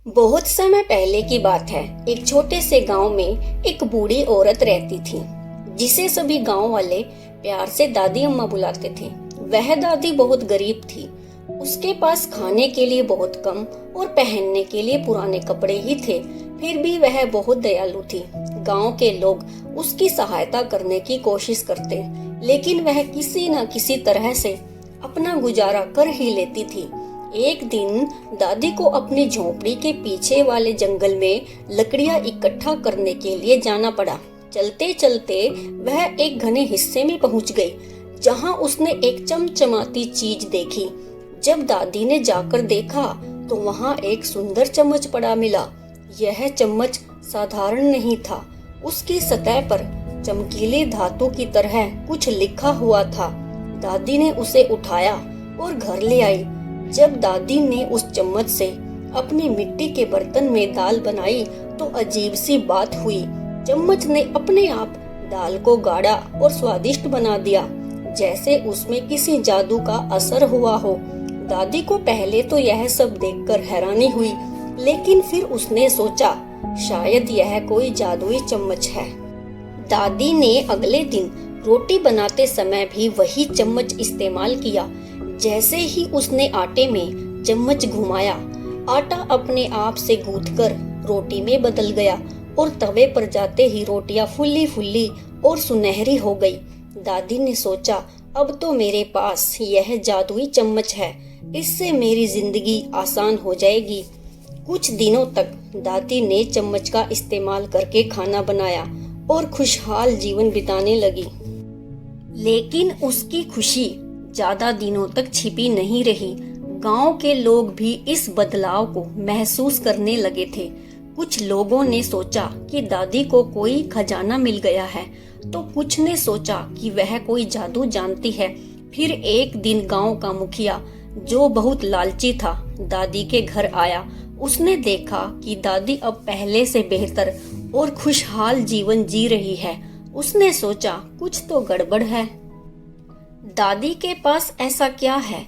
बहुत समय पहले की बात है। एक छोटे से गांव में एक बूढ़ी औरत रहती थी, जिसे सभी गांव वाले प्यार से दादी अम्मा बुलाते थे। वह दादी बहुत गरीब थी। उसके पास खाने के लिए बहुत कम और पहनने के लिए पुराने कपड़े ही थे। फिर भी वह बहुत दयालु थी। गांव के लोग उसकी सहायता करने की कोशिश करते, लेकिन वह किसी न किसी तरह से अपना गुजारा कर ही लेती थी। एक दिन दादी को अपनी झोपड़ी के पीछे वाले जंगल में लकड़ियां इकट्ठा करने के लिए जाना पड़ा। चलते चलते वह एक घने हिस्से में पहुंच गई, जहां उसने एक चमचमाती चीज देखी। जब दादी ने जाकर देखा तो वहां एक सुंदर चम्मच पड़ा मिला। यह चम्मच साधारण नहीं था। उसकी सतह पर चमकीले धातु की तरह कुछ लिखा हुआ था। दादी ने उसे उठाया और घर ले आई। जब दादी ने उस चम्मच से अपनी मिट्टी के बर्तन में दाल बनाई तो अजीब सी बात हुई। चम्मच ने अपने आप दाल को गाढ़ा और स्वादिष्ट बना दिया, जैसे उसमें किसी जादू का असर हुआ हो। दादी को पहले तो यह सब देखकर हैरानी हुई, लेकिन फिर उसने सोचा शायद यह कोई जादुई चम्मच है। दादी ने अगले दिन रोटी बनाते समय भी वही चम्मच इस्तेमाल किया। जैसे ही उसने आटे में चम्मच घुमाया, आटा अपने आप से गूंथकर रोटी में बदल गया और तवे पर जाते ही रोटियां फुल्ली फुल्ली और सुनहरी हो गई। दादी ने सोचा, अब तो मेरे पास यह जादुई चम्मच है, इससे मेरी जिंदगी आसान हो जाएगी। कुछ दिनों तक दादी ने चम्मच का इस्तेमाल करके खाना बनाया और खुशहाल जीवन बिताने लगी। लेकिन उसकी खुशी ज्यादा दिनों तक छिपी नहीं रही। गांव के लोग भी इस बदलाव को महसूस करने लगे थे। कुछ लोगों ने सोचा कि दादी को कोई खजाना मिल गया है, तो कुछ ने सोचा कि वह कोई जादू जानती है। फिर एक दिन गांव का मुखिया, जो बहुत लालची था, दादी के घर आया। उसने देखा कि दादी अब पहले से बेहतर और खुशहाल जीवन जी रही है। उसने सोचा कुछ तो गड़बड़ है। दादी के पास ऐसा क्या है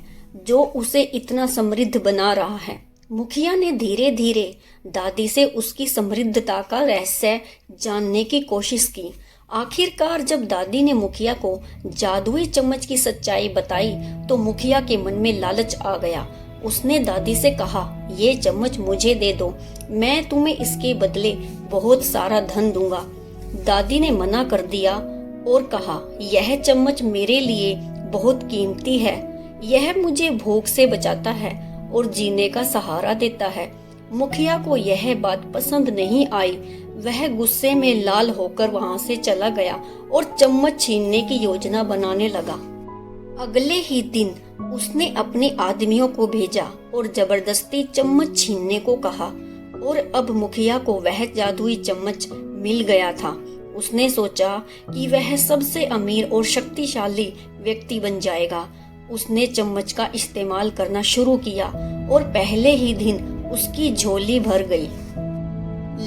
जो उसे इतना समृद्ध बना रहा है? मुखिया ने धीरे धीरे दादी से उसकी समृद्धता का रहस्य जानने की कोशिश की। आखिरकार जब दादी ने मुखिया को जादुई चम्मच की सच्चाई बताई तो मुखिया के मन में लालच आ गया। उसने दादी से कहा, ये चम्मच मुझे दे दो, मैं तुम्हें इसके बदले बहुत सारा धन दूंगा। दादी ने मना कर दिया और कहा, यह चम्मच मेरे लिए बहुत कीमती है। यह मुझे भूख से बचाता है और जीने का सहारा देता है। मुखिया को यह बात पसंद नहीं आई। वह गुस्से में लाल होकर वहां से चला गया और चम्मच छीनने की योजना बनाने लगा। अगले ही दिन उसने अपने आदमियों को भेजा और जबरदस्ती चम्मच छीनने को कहा। और अब मुखिया को वह जादुई चम्मच मिल गया था। उसने सोचा कि वह सबसे अमीर और शक्तिशाली व्यक्ति बन जाएगा। उसने चम्मच का इस्तेमाल करना शुरू किया और पहले ही दिन उसकी झोली भर गई।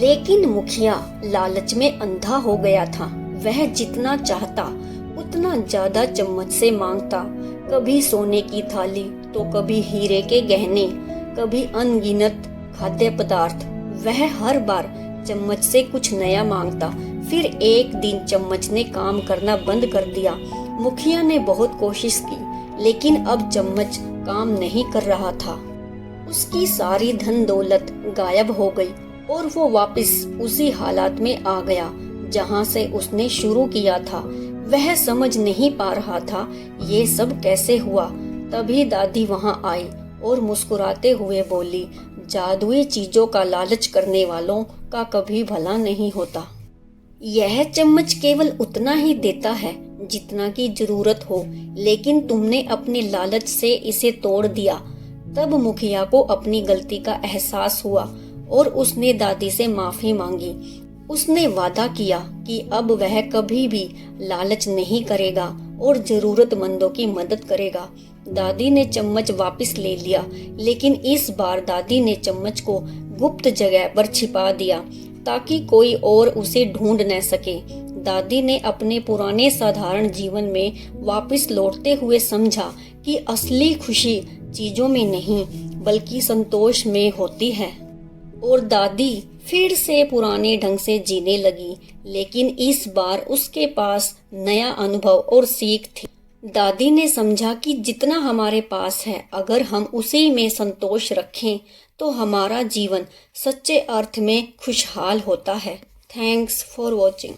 लेकिन मुखिया लालच में अंधा हो गया था। वह जितना चाहता उतना ज्यादा चम्मच से मांगता। कभी सोने की थाली तो कभी हीरे के गहने, कभी अनगिनत खाद्य पदार्थ। वह हर बार चम्मच से कुछ नया मांगता। फिर एक दिन चम्मच ने काम करना बंद कर दिया। मुखिया ने बहुत कोशिश की, लेकिन अब चम्मच काम नहीं कर रहा था। उसकी सारी धन दौलत गायब हो गई और वो वापस उसी हालात में आ गया जहां से उसने शुरू किया था। वह समझ नहीं पा रहा था ये सब कैसे हुआ। तभी दादी वहां आई और मुस्कुराते हुए बोली, जादुई चीजों का लालच करने वालों का कभी भला नहीं होता। यह चम्मच केवल उतना ही देता है जितना की जरूरत हो, लेकिन तुमने अपने लालच से इसे तोड़ दिया। तब मुखिया को अपनी गलती का एहसास हुआ और उसने दादी से माफी मांगी। उसने वादा किया कि अब वह कभी भी लालच नहीं करेगा और जरूरतमंदों की मदद करेगा। दादी ने चम्मच वापस ले लिया, लेकिन इस बार दादी ने चम्मच को गुप्त जगह पर छिपा दिया ताकि कोई और उसे ढूंढ न सके। दादी ने अपने पुराने साधारण जीवन में वापस लौटते हुए समझा कि असली खुशी चीजों में नहीं बल्कि संतोष में होती है। और दादी फिर से पुराने ढंग से जीने लगी, लेकिन इस बार उसके पास नया अनुभव और सीख थी। दादी ने समझा कि जितना हमारे पास है, अगर हम उसी में संतोष रखें तो हमारा जीवन सच्चे अर्थ में खुशहाल होता है। Thanks for watching.